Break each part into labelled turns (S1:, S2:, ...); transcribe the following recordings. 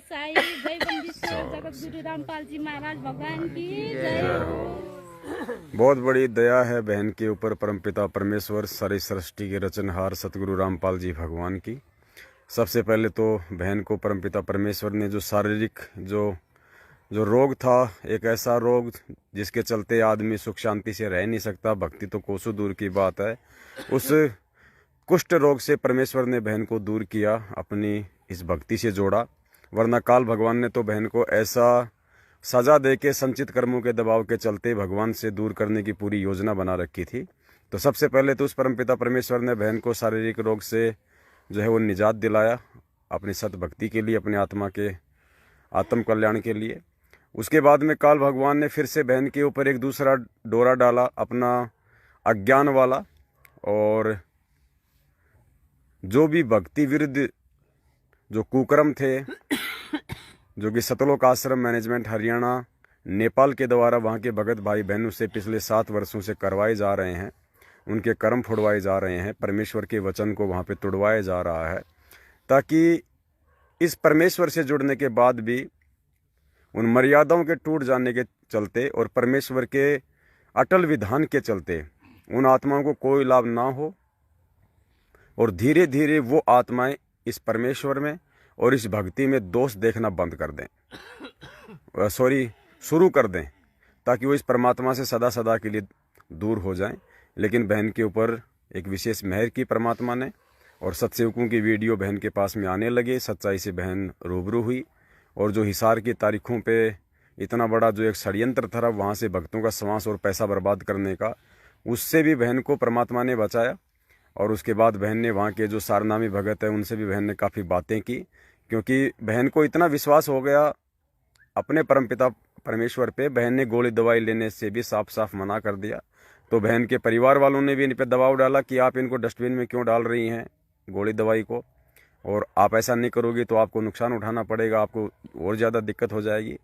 S1: साई जय बंदीश्वर जगत गुरु रामपाल जी महाराज भगवान की जय हो।
S2: बहुत बड़ी दया है बहन के ऊपर परमपिता परमेश्वर सारी सृष्टि के रचनहार सतगुरु रामपाल जी भगवान की। सबसे पहले तो बहन को परमपिता परमेश्वर ने जो शारीरिक जो रोग था, एक ऐसा रोग जिसके चलते आदमी सुख शांति से रह नहीं सकता, भक्ति तो कोसों दूर की बात है, उस कुष्ठ रोग से परमेश्वर ने बहन को दूर किया, अपनी इस भक्ति से जोड़ा। वरना काल भगवान ने तो बहन को ऐसा सजा दे के संचित कर्मों के दबाव के चलते भगवान से दूर करने की पूरी योजना बना रखी थी। तो सबसे पहले तो उस परमपिता परमेश्वर ने बहन को शारीरिक रोग से जो है वो निजात दिलाया, अपनी सत भक्ति के लिए, अपने आत्मा के आत्म कल्याण के लिए। उसके बाद में काल भगवान ने फिर से बहन के ऊपर एक दूसरा डोरा डाला, अपना अज्ञान वाला, और जो भी भक्ति विरुद्ध जो कुकर्म थे, जो कि सतलोक आश्रम मैनेजमेंट हरियाणा नेपाल के द्वारा वहाँ के भगत भाई बहनों से पिछले 7 वर्षों से करवाए जा रहे हैं, उनके कर्म फोड़वाए जा रहे हैं, परमेश्वर के वचन को वहाँ पे तोड़वाया जा रहा है, ताकि इस परमेश्वर से जुड़ने के बाद भी उन मर्यादाओं के टूट जाने के चलते और परमेश्वर के अटल विधान के चलते उन आत्माओं को कोई लाभ ना हो, और धीरे धीरे वो आत्माएं इस परमेश्वर में और इस भक्ति में दोष देखना बंद कर दें, शुरू कर दें, ताकि वो इस परमात्मा से सदा सदा के लिए दूर हो जाएं। लेकिन बहन के ऊपर एक विशेष मेहर की परमात्मा ने, और सत्सेवकों की वीडियो बहन के पास में आने लगे, सच्चाई से बहन रूबरू हुई, और जो हिसार की तारीखों पे इतना बड़ा जो एक षड्यंत्र था वहाँ से भक्तों का श्वास और पैसा बर्बाद करने का, उससे भी बहन को परमात्मा ने बचाया। और उसके बाद बहन ने वहाँ के जो सारनामी भगत है उनसे भी बहन ने काफ़ी बातें की, क्योंकि बहन को इतना विश्वास हो गया अपने परमपिता परमेश्वर पे, बहन ने गोली दवाई लेने से भी साफ साफ मना कर दिया। तो बहन के परिवार वालों ने भी इन पर दबाव डाला कि आप इनको डस्टबिन में क्यों डाल रही हैं गोली दवाई को, और आप ऐसा नहीं करोगी तो आपको नुकसान उठाना पड़ेगा, आपको और ज़्यादा दिक्कत हो जाएगी।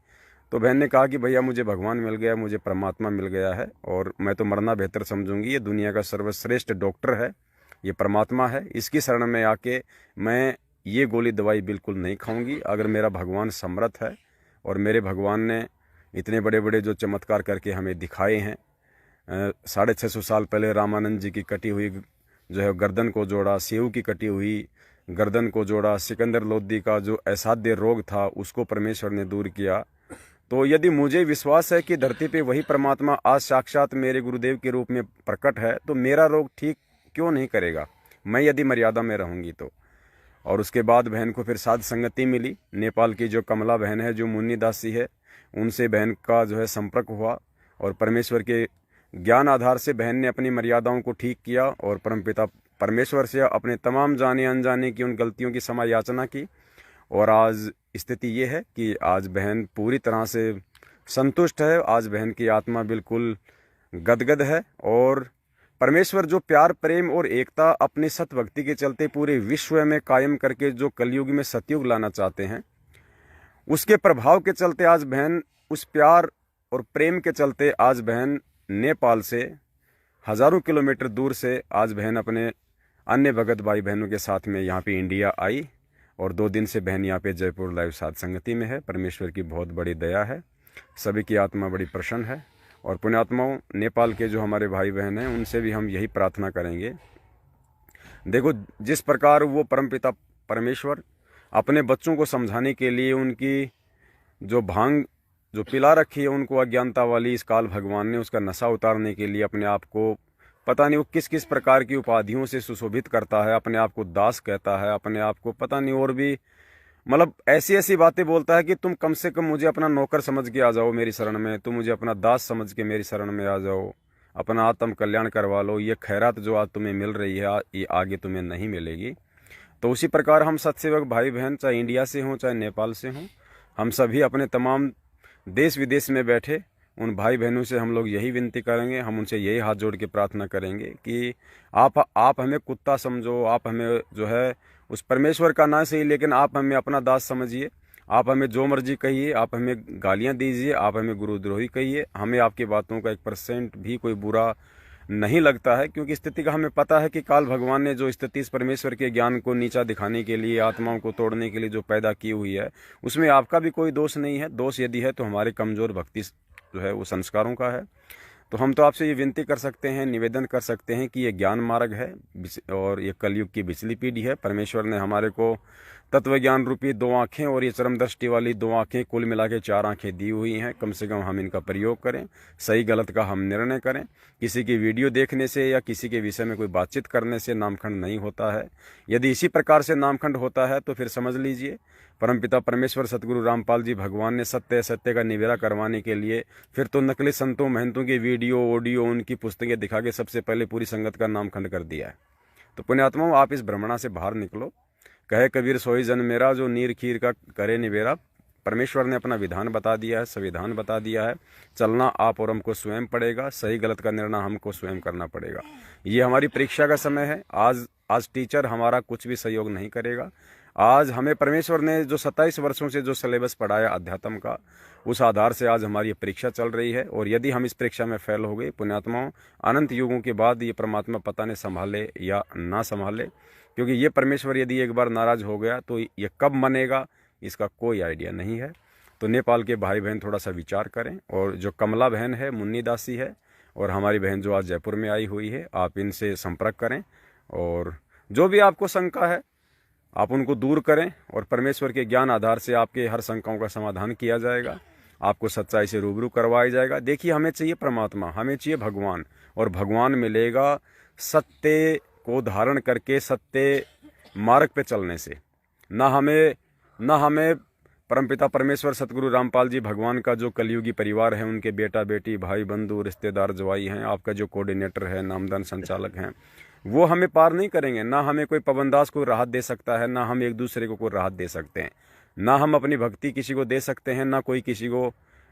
S2: तो बहन ने कहा कि भैया मुझे भगवान मिल गया, मुझे परमात्मा मिल गया है, और मैं तो मरना बेहतर समझूंगी, ये दुनिया का सर्वश्रेष्ठ डॉक्टर है, ये परमात्मा है, इसकी शरण में आके मैं ये गोली दवाई बिल्कुल नहीं खाऊंगी। अगर मेरा भगवान समर्थ है और मेरे भगवान ने इतने बड़े बड़े जो चमत्कार करके हमें दिखाए हैं, 650 साल पहले रामानंद जी की कटी हुई जो है गर्दन को जोड़ा, सेव की कटी हुई गर्दन को जोड़ा, सिकंदर लोदी का जो असाध्य रोग था उसको परमेश्वर ने दूर किया। तो यदि मुझे विश्वास है कि धरती पे वही परमात्मा आज साक्षात मेरे गुरुदेव के रूप में प्रकट है, तो मेरा रोग ठीक क्यों नहीं करेगा, मैं यदि मर्यादा में रहूंगी तो। और उसके बाद बहन को फिर साध संगति मिली, नेपाल की जो कमला बहन है, जो मुन्नी दासी है, उनसे बहन का जो है संपर्क हुआ, और परमेश्वर के ज्ञान आधार से बहन ने अपनी मर्यादाओं को ठीक किया, और परमपिता परमेश्वर से अपने तमाम जाने अनजाने की उन गलतियों की क्षमा याचना की। और आज स्थिति ये है कि आज बहन पूरी तरह से संतुष्ट है, आज बहन की आत्मा बिल्कुल गदगद है, और परमेश्वर जो प्यार प्रेम और एकता अपनी सत भक्ति के चलते पूरे विश्व में कायम करके जो कलयुग में सतयुग लाना चाहते हैं, उसके प्रभाव के चलते आज बहन उस प्यार और प्रेम के चलते आज बहन नेपाल से हजारों किलोमीटर दूर से आज बहन अपने अन्य भगत भाई बहनों के साथ में यहाँ पे इंडिया आई, और 2 दिन से बहन यहाँ पे जयपुर लाइव साध संगति में है। परमेश्वर की बहुत बड़ी दया है, सभी की आत्मा बड़ी प्रसन्न है, और पुण्यात्माओं नेपाल के जो हमारे भाई बहन हैं उनसे भी हम यही प्रार्थना करेंगे। देखो, जिस प्रकार वो परमपिता परमेश्वर अपने बच्चों को समझाने के लिए उनकी जो भांग जो पिला रखी है उनको अज्ञानता वाली, इस काल भगवान ने उसका नशा उतारने के लिए अपने आप को पता नहीं वो किस किस प्रकार की उपाधियों से सुशोभित करता है, अपने आप को दास कहता है, अपने आप को पता नहीं और भी मतलब ऐसी ऐसी बातें बोलता है कि तुम कम से कम मुझे अपना नौकर समझ के आ जाओ मेरी शरण में, तुम मुझे अपना दास समझ के मेरी शरण में आ जाओ, अपना आत्म कल्याण करवा लो, ये खैरात जो आज तुम्हें मिल रही है ये आगे तुम्हें नहीं मिलेगी। तो उसी प्रकार हम सत्सेवक भाई बहन, चाहे इंडिया से हों चाहे नेपाल से हों, हम सभी अपने तमाम देश विदेश में बैठे उन भाई बहनों से हम लोग यही विनती करेंगे, हम उनसे यही हाथ जोड़ के प्रार्थना करेंगे कि आप हमें कुत्ता समझो, आप हमें जो है उस परमेश्वर का ना सही, लेकिन आप हमें अपना दास समझिए, आप हमें जो मर्जी कहिए, आप हमें गालियां दीजिए, आप हमें गुरुद्रोही कहिए, हमें आपकी बातों का 1% भी कोई बुरा नहीं लगता है, क्योंकि स्थिति का हमें पता है कि काल भगवान ने जो स्थिति इस परमेश्वर के ज्ञान को नीचा दिखाने के लिए, आत्माओं को तोड़ने के लिए जो पैदा की हुई है, उसमें आपका भी कोई दोष नहीं है। दोष यदि है तो हमारे कमज़ोर भक्ति जो है वो संस्कारों का है। तो हम तो आपसे ये विनती कर सकते हैं, निवेदन कर सकते हैं कि ये ज्ञान मार्ग है और ये कलयुग की बिचली पीढ़ी है। परमेश्वर ने हमारे को तत्व ज्ञान रूपी 2 आँखें और ये चरम दृष्टि वाली 2 आँखें, कुल मिला के 4 आँखें दी हुई हैं। कम से कम हम इनका प्रयोग करें, सही गलत का हम निर्णय करें। किसी की वीडियो देखने से या किसी के विषय में कोई बातचीत करने से नामखंड नहीं होता है। यदि इसी प्रकार से नामखंड होता है तो फिर समझ लीजिए परमपिता परमेश्वर सतगुरु रामपाल जी भगवान ने सत्य का निवेरा करवाने के लिए फिर तो नकली संतों महंतों की वीडियो, ऑडियो, उनकी पुस्तकें दिखा के सबसे पहले पूरी संगत का नामखंड कर दिया है। तो पुण्यात्माओं, आप इस भ्रमणा से बाहर निकलो। कहे कबीर सोई जन मेरा, जो नीर खीर का करे निवेरा। परमेश्वर ने अपना विधान बता दिया है, संविधान बता दिया है। चलना आप और हमको स्वयं पड़ेगा, सही गलत का निर्णय हमको स्वयं करना पड़ेगा। ये हमारी परीक्षा का समय है। आज टीचर हमारा कुछ भी सहयोग नहीं करेगा। आज हमें परमेश्वर ने जो 27 वर्षों से जो सिलेबस पढ़ाया अध्यात्म का, उस आधार से आज हमारी ये परीक्षा चल रही है। और यदि हम इस परीक्षा में फेल हो गए, पुण्यात्माओं, अनंत युगों के बाद ये परमात्मा पता नहीं संभाले या ना संभाले, क्योंकि ये परमेश्वर यदि एक बार नाराज हो गया तो ये कब मनेगा इसका कोई आइडिया नहीं है। तो नेपाल के भाई बहन थोड़ा सा विचार करें। और जो कमला बहन है, मुन्नी दासी है, और हमारी बहन जो आज जयपुर में आई हुई है, आप इनसे संपर्क करें और जो भी आपको शंका है आप उनको दूर करें और परमेश्वर के ज्ञान आधार से आपके हर शंकाओं का समाधान किया जाएगा। आपको सच्चाई से रूबरू करवाया जाएगा। देखिए, हमें चाहिए परमात्मा, हमें चाहिए भगवान, और भगवान मिलेगा सत्य को धारण करके, सत्य मार्ग पे चलने से। ना हमें परमपिता परमेश्वर सतगुरु रामपाल जी भगवान का जो कलयुगी परिवार है, उनके बेटा बेटी, भाई बंधु, रिश्तेदार, जवाई हैं, आपका जो कोऑर्डिनेटर है, नामदान संचालक हैं, वो हमें पार नहीं करेंगे। ना हमें कोई पवनदास को राहत दे सकता है, ना हम एक दूसरे को कोई राहत दे सकते हैं, ना हम अपनी भक्ति किसी को दे सकते हैं, ना कोई किसी को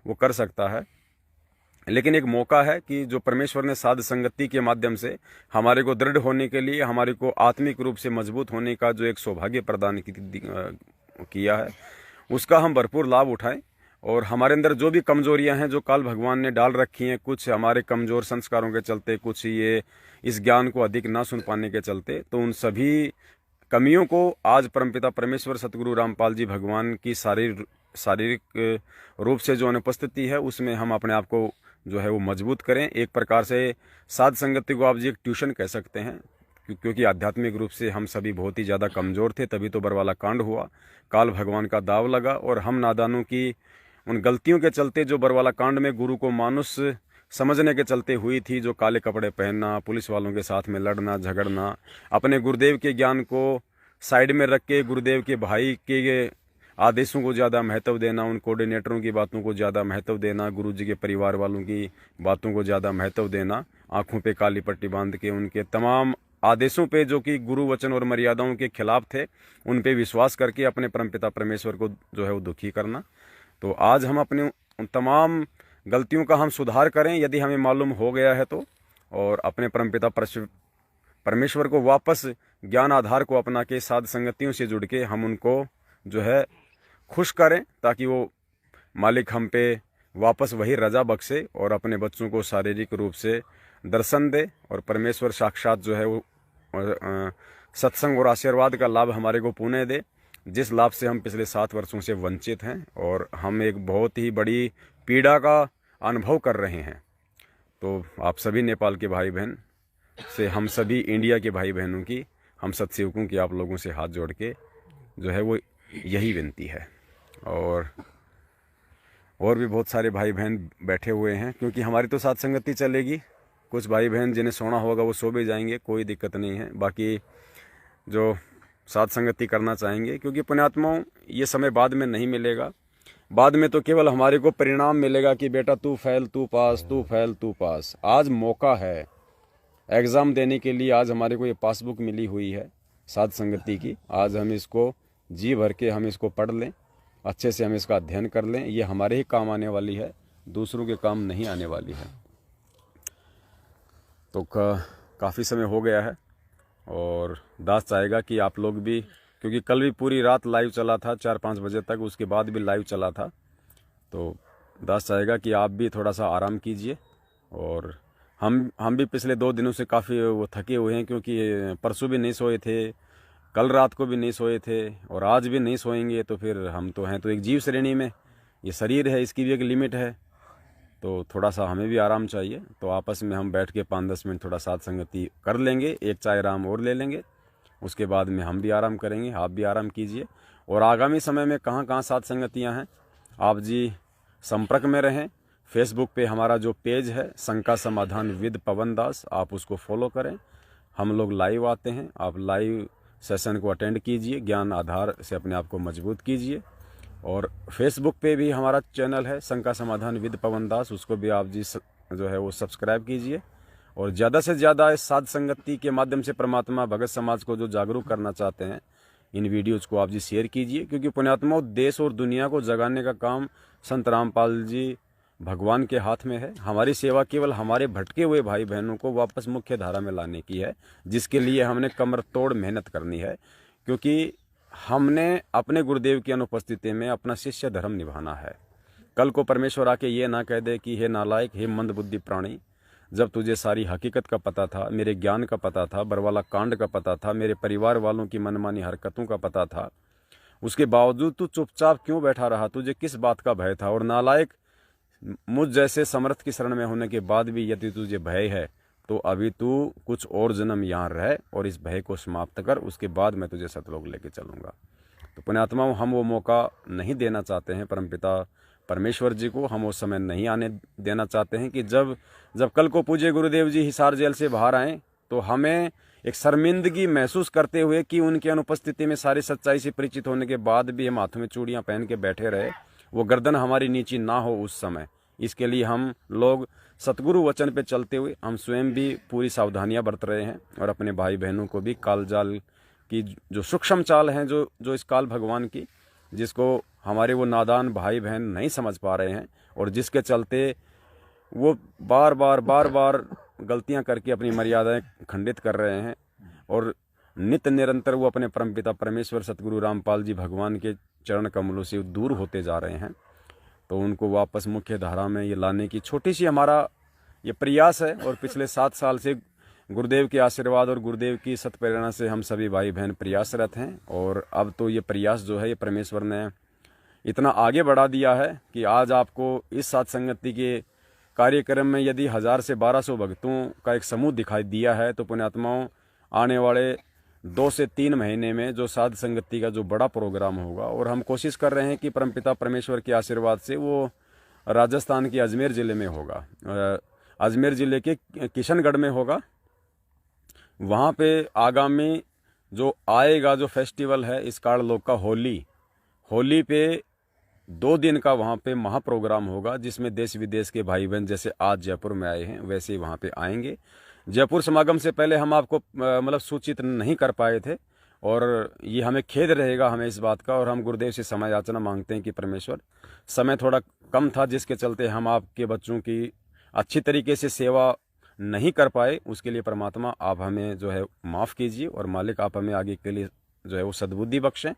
S2: वो कर सकता है। लेकिन एक मौका है कि जो परमेश्वर ने साध संगति के माध्यम से हमारे को दृढ़ होने के लिए, हमारे को आत्मिक रूप से मजबूत होने का जो एक सौभाग्य प्रदान किया है, उसका हम भरपूर लाभ उठाएं। और हमारे अंदर जो भी कमजोरियां हैं, जो काल भगवान ने डाल रखी हैं, कुछ हमारे कमजोर संस्कारों के चलते, कुछ ये इस ज्ञान को अधिक ना सुन पाने के चलते, तो उन सभी कमियों को आज परमपिता परमेश्वर सतगुरु रामपाल जी भगवान की शारीरिक रूप से जो अनुपस्थिति है, उसमें हम अपने आप को जो है वो मजबूत करें। एक प्रकार से साध संगति को आप जी एक ट्यूशन कह सकते हैं, क्योंकि आध्यात्मिक रूप से हम सभी बहुत ही ज़्यादा कमज़ोर थे। तभी तो बरवाला कांड हुआ, काल भगवान का दाव लगा, और हम नादानों की उन गलतियों के चलते जो बरवाला कांड में गुरु को मानुष समझने के चलते हुई थी, जो काले कपड़े पहनना, पुलिस वालों के साथ में लड़ना झगड़ना, अपने गुरुदेव के ज्ञान को साइड में रख के गुरुदेव के भाई के आदेशों को ज़्यादा महत्व देना, उन कोऑर्डिनेटरों की बातों को ज़्यादा महत्व देना, गुरुजी के परिवार वालों की बातों को ज़्यादा महत्व देना, आंखों पे काली पट्टी बांध के उनके तमाम आदेशों पे जो कि गुरु वचन और मर्यादाओं के खिलाफ थे, उन पे विश्वास करके अपने परमपिता परमेश्वर को जो है वो दुखी करना। तो आज हम अपने उन तमाम गलतियों का हम सुधार करें, यदि हमें मालूम हो गया है तो, और अपने परमपिता परमेश्वर को वापस ज्ञान आधार को अपना के साध संगतियों से जुड़ के हम उनको जो है खुश करें, ताकि वो मालिक हम पे वापस वही रजा बख्शे और अपने बच्चों को शारीरिक रूप से दर्शन दे, और परमेश्वर साक्षात जो है वो सत्संग और आशीर्वाद का लाभ हमारे को पुण्य दे, जिस लाभ से हम पिछले 7 वर्षों से वंचित हैं और हम एक बहुत ही बड़ी पीड़ा का अनुभव कर रहे हैं। तो आप सभी नेपाल के भाई बहन से, हम सभी इंडिया के भाई बहनों की, हम सत्सेवकों की आप लोगों से हाथ जोड़ के जो है वो यही विनती है। और भी बहुत सारे भाई बहन बैठे हुए हैं, क्योंकि हमारी तो साथ संगति चलेगी। कुछ भाई बहन जिन्हें सोना होगा वो सो भी जाएंगे, कोई दिक्कत नहीं है। बाकी जो साथ संगति करना चाहेंगे, क्योंकि पुण्यात्माओं ये समय बाद में नहीं मिलेगा। बाद में तो केवल हमारे को परिणाम मिलेगा कि बेटा तू फेल तू पास, तू फेल तू पास। आज मौका है एग्ज़ाम देने के लिए। आज हमारे को ये पासबुक मिली हुई है साध संगति की। आज हम इसको जी भर के हम इसको पढ़ लें, अच्छे से हम इसका अध्ययन कर लें। ये हमारे ही काम आने वाली है, दूसरों के काम नहीं आने वाली है। तो काफ़ी समय हो गया है और दास चाहेगा कि आप लोग भी, क्योंकि कल भी पूरी रात लाइव चला था 4-5 बजे तक, उसके बाद भी लाइव चला था, तो दास चाहेगा कि आप भी थोड़ा सा आराम कीजिए और हम भी पिछले 2 दिनों से काफ़ी वो थके हुए हैं, क्योंकि परसों भी नहीं सोए थे, कल रात को भी नहीं सोए थे और आज भी नहीं सोएंगे। तो फिर हम तो हैं तो एक जीव श्रेणी में, ये शरीर है, इसकी भी एक लिमिट है, तो थोड़ा सा हमें भी आराम चाहिए। तो आपस में हम बैठ के 5-10 मिनट थोड़ा साथ संगति कर लेंगे, एक चाय आराम और ले लेंगे, उसके बाद में हम भी आराम करेंगे, आप भी आराम कीजिए। और आगामी समय में कहाँ कहाँ साथ संगतियाँ हैं, आप जी संपर्क में रहें। फेसबुक पे हमारा जो पेज है शंका समाधान विद पवन दास, आप उसको फॉलो करें। हम लोग लाइव आते हैं, आप लाइव सेशन को अटेंड कीजिए, ज्ञान आधार से अपने आप को मजबूत कीजिए। और फेसबुक पे भी हमारा चैनल है शंका समाधान विद पवन दास, उसको भी आप जी जो है वो सब्सक्राइब कीजिए। और ज़्यादा से ज़्यादा इस साध संगति के माध्यम से परमात्मा भगत समाज को जो जागरूक करना चाहते हैं, इन वीडियोज़ को आप जी शेयर कीजिए, क्योंकि पुण्यात्मा देश और दुनिया को जगाने का काम संत रामपाल जी भगवान के हाथ में है। हमारी सेवा केवल हमारे भटके हुए भाई बहनों को वापस मुख्य धारा में लाने की है, जिसके लिए हमने कमर तोड़ मेहनत करनी है, क्योंकि हमने अपने गुरुदेव की अनुपस्थिति में अपना शिष्य धर्म निभाना है। कल को परमेश्वर आके ये ना कह दे कि हे नालायक, हे मंदबुद्धि प्राणी, जब तुझे सारी हकीकत का पता था, मेरे ज्ञान का पता था, बरवाला कांड का पता था, मेरे परिवार वालों की मनमानी हरकतों का पता था, उसके बावजूद तू चुपचाप क्यों बैठा रहा? तुझे किस बात का भय था? और नालायक, मुझ जैसे समर्थ की शरण में होने के बाद भी यदि तुझे भय है तो अभी तू कुछ और जन्म यहाँ रह और इस भय को समाप्त कर, उसके बाद मैं तुझे सतलोक लेके चलूँगा। तो पुण्यात्माओं, हम वो मौका नहीं देना चाहते हैं परमपिता परमेश्वर जी को, हम वो समय नहीं आने देना चाहते हैं कि जब कल को पूज्य गुरुदेव जी हिसार जेल से बाहर आएँ तो हमें एक शर्मिंदगी महसूस करते हुए कि उनकी अनुपस्थिति में सारी सच्चाई से परिचित होने के बाद भी हम हाथों में चूड़ियाँ पहन के बैठे रहे, वो गर्दन हमारी नीची ना हो उस समय। इसके लिए हम लोग सतगुरु वचन पे चलते हुए हम स्वयं भी पूरी सावधानियां बरत रहे हैं और अपने भाई बहनों को भी काल जाल की जो सूक्ष्म चाल हैं जो इस काल भगवान की, जिसको हमारे वो नादान भाई बहन नहीं समझ पा रहे हैं और जिसके चलते वो बार बार गलतियां करके अपनी मर्यादाएं खंडित कर रहे हैं और नित्य निरंतर वो अपने परमपिता परमेश्वर सतगुरु रामपाल जी भगवान के चरण कमलों से दूर होते जा रहे हैं। तो उनको वापस मुख्य धारा में ये लाने की छोटी सी हमारा ये प्रयास है। और पिछले 7 साल से गुरुदेव के आशीर्वाद और गुरुदेव की सत प्रेरणा से हम सभी भाई बहन प्रयासरत हैं। और अब तो ये प्रयास जो है ये परमेश्वर ने इतना आगे बढ़ा दिया है कि आज आपको इस साथ संगति के कार्यक्रम में यदि 1000 से 1200 भक्तों का एक समूह दिखाई दिया है, तो पुण्यात्माओं आने वाले 2 से 3 महीने में जो साध संगति का जो बड़ा प्रोग्राम होगा, और हम कोशिश कर रहे हैं कि परमपिता परमेश्वर के आशीर्वाद से वो राजस्थान के अजमेर ज़िले में होगा, अजमेर ज़िले के किशनगढ़ में होगा। वहाँ पे आगामी जो आएगा जो फेस्टिवल है इस काल का होली पे 2 दिन का वहाँ पे महाप्रोग्राम होगा, जिसमें देश विदेश के भाई बहन जैसे आज जयपुर में आए हैं वैसे ही वहाँ पे आएंगे। जयपुर समागम से पहले हम आपको मतलब सूचित नहीं कर पाए थे और ये हमें खेद रहेगा हमें इस बात का, और हम गुरुदेव से समय याचना मांगते हैं कि परमेश्वर समय थोड़ा कम था जिसके चलते हम आपके बच्चों की अच्छी तरीके से सेवा नहीं कर पाए, उसके लिए परमात्मा आप हमें जो है माफ़ कीजिए और मालिक आप हमें आगे के लिए जो है वो सद्बुद्धि बख्शें।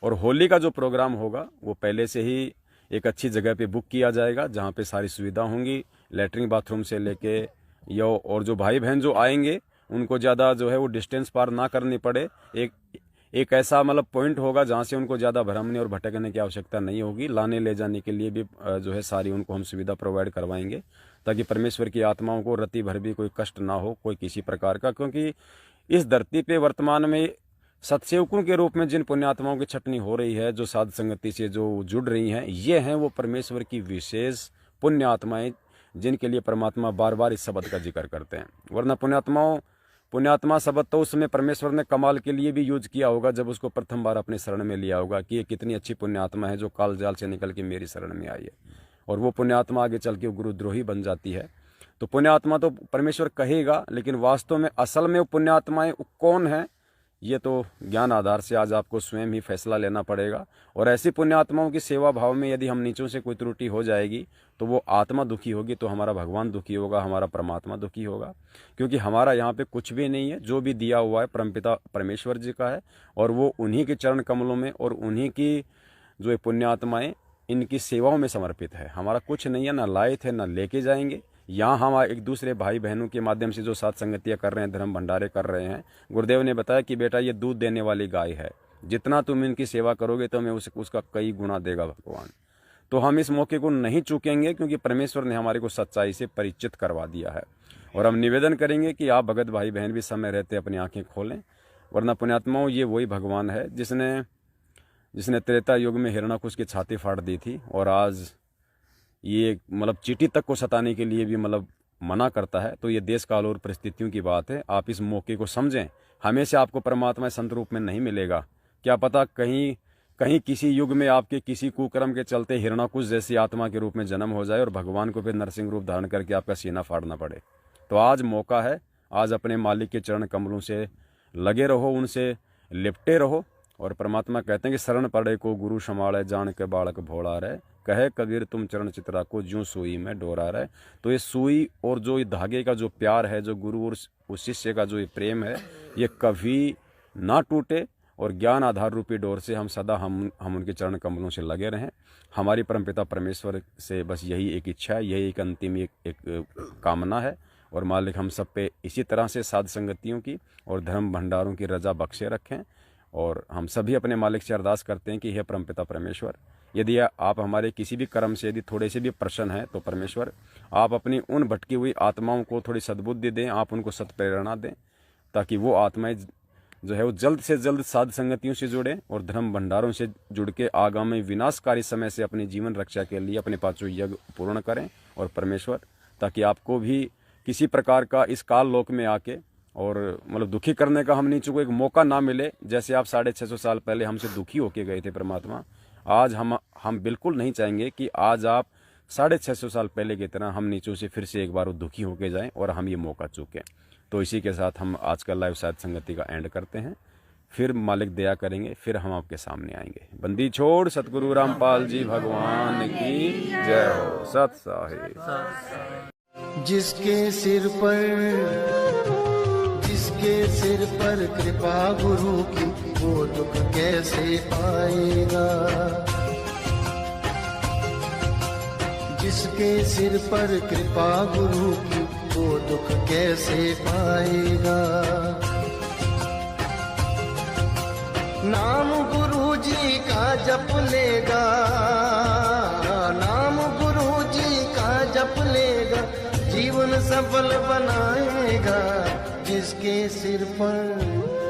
S2: और होली का जो प्रोग्राम होगा वो पहले से ही एक अच्छी जगह पे बुक किया जाएगा जहाँ पे सारी सुविधा होंगी, लैट्रिन बाथरूम से लेके या और जो भाई बहन जो आएंगे उनको ज़्यादा जो है वो डिस्टेंस पार ना करनी पड़े। एक ऐसा मतलब पॉइंट होगा जहाँ से उनको ज़्यादा भ्रमने और भटकने की आवश्यकता नहीं होगी। लाने ले जाने के लिए भी जो है सारी उनको हम सुविधा प्रोवाइड करवाएंगे, ताकि परमेश्वर की आत्माओं को रति भर भी कोई कष्ट ना हो कोई किसी प्रकार का। क्योंकि इस धरती पे वर्तमान में सत्सेवकों के रूप में जिन पुण्यात्माओं की छटनी हो रही है, जो साध संगति से जो जुड़ रही हैं, ये हैं वो परमेश्वर की विशेष पुण्य आत्माएं, जिनके लिए परमात्मा बार बार इस शब्द का जिक्र करते हैं। वरना पुण्यात्मा शब्द तो उसमें परमेश्वर ने कमाल के लिए भी यूज किया होगा जब उसको प्रथम बार अपने शरण में लिया होगा कि ये कितनी अच्छी पुण्यात्मा है जो काल जाल से निकल के मेरी शरण में आई है, और वो पुण्यात्मा आगे चल के गुरुद्रोही बन जाती है। तो पुण्यात्मा तो परमेश्वर कहेगा, लेकिन वास्तव में असल में वो पुण्यात्माएं कौन है ये तो ज्ञान आधार से आज आपको स्वयं ही फैसला लेना पड़ेगा। और ऐसी पुण्यात्माओं की सेवा भाव में यदि हम नीचों से कोई त्रुटि हो जाएगी तो वो आत्मा दुखी होगी, तो हमारा भगवान दुखी होगा, हमारा परमात्मा दुखी होगा। क्योंकि हमारा यहाँ पे कुछ भी नहीं है, जो भी दिया हुआ है परमपिता परमेश्वर जी का है, और वो उन्हीं के चरण कमलों में और उन्हीं की जो पुण्यात्माएं इनकी सेवाओं में समर्पित है। हमारा कुछ नहीं है, ना लाए थे ना लेके जाएंगे। यहाँ हम एक दूसरे भाई बहनों के माध्यम से जो साथ संगतियाँ कर रहे हैं, धर्म भंडारे कर रहे हैं, गुरुदेव ने बताया कि बेटा ये दूध देने वाली गाय है, जितना तुम इनकी सेवा करोगे तो हमें उसका कई गुना देगा भगवान। तो हम इस मौके को नहीं चूकेंगे, क्योंकि परमेश्वर ने हमारे को सच्चाई से परिचित करवा दिया है। और हम निवेदन करेंगे कि आप भगत भाई बहन भी समय रहते अपनी आंखें खोलें, वरना पुण्यात्माओं ये वही भगवान है जिसने त्रेता युग में हिरणाकुश की छाती फाड़ दी थी, और आज ये मतलब चींटी तक को सताने के लिए भी मतलब मना करता है। तो ये देश काल और परिस्थितियों की बात है, आप इस मौके को समझें। हमेशा आपको परमात्मा संत रूप में नहीं मिलेगा, क्या पता कहीं किसी युग में आपके किसी कुकर्म के चलते हिरणाकुश जैसी आत्मा के रूप में जन्म हो जाए और भगवान को फिर नरसिंह रूप धारण करके आपका सीना फाड़ना पड़े। तो आज मौका है, आज अपने मालिक के चरण कमलों से लगे रहो, उनसे लिपटे रहो। और परमात्मा कहते हैं कि शरण पड़े को गुरु संभाले, जान के बालक भोला रहे, कहे कबीर तुम चरण चित्रा को ज्यों सुई में डोरा रहे। तो ये सुई और जो ये धागे का जो प्यार है, जो गुरु और उस शिष्य का जो ये प्रेम है, ये कभी ना टूटे। और ज्ञान आधार रूपी डोर से हम सदा हम उनके चरण कमलों से लगे रहें। हमारी परमपिता परमेश्वर से बस यही एक इच्छा है, यही एक अंतिम एक कामना है। और मालिक हम सब पे इसी तरह से साध संगतियों की और धर्म भंडारों की रजा बख्शे रखें। और हम सभी अपने मालिक से अरदास करते हैं कि हे परमपिता परमेश्वर, यदि आप हमारे किसी भी कर्म से यदि थोड़े से भी प्रसन्न हैं, तो परमेश्वर आप अपनी उन भटकी हुई आत्माओं को थोड़ी सद्बुद्धि दें, आप उनको सत्प्रेरणा दें, ताकि वो आत्माएं जो है वो जल्द से जल्द साध संगतियों से जुड़ें और धर्म भंडारों से जुड़ के आगामी विनाशकारी समय से अपनी जीवन रक्षा के लिए अपने पांचों यज्ञ पूर्ण करें। और परमेश्वर, ताकि आपको भी किसी प्रकार का इस काल लोक में आके और मतलब दुखी करने का हम नीचों को एक मौका ना मिले। जैसे आप 650 साल पहले हमसे दुखी होके गए थे परमात्मा, आज हम बिल्कुल नहीं चाहेंगे कि आज आप 650 साल पहले की तरह हम नीचों से फिर से एक बार दुखी होके जाएं और हम ये मौका चूकें। तो इसी के साथ हम आज का लाइव साध संगति का एंड करते हैं। फिर मालिक दया करेंगे, फिर हम आपके सामने आएंगे। बंदी छोड़ सतगुरु रामपाल जी भगवान की जय हो। सत साहिब।
S3: जिसके सिर पर कृपा गुरु की, वो दुख कैसे पाएगा। जिसके सिर पर कृपा गुरु की, वो दुख कैसे पाएगा। नाम गुरु जी का जप लेगा, नाम गुरु जी का जप लेगा, जीवन सफल बनाएगा। जिसके सिर पर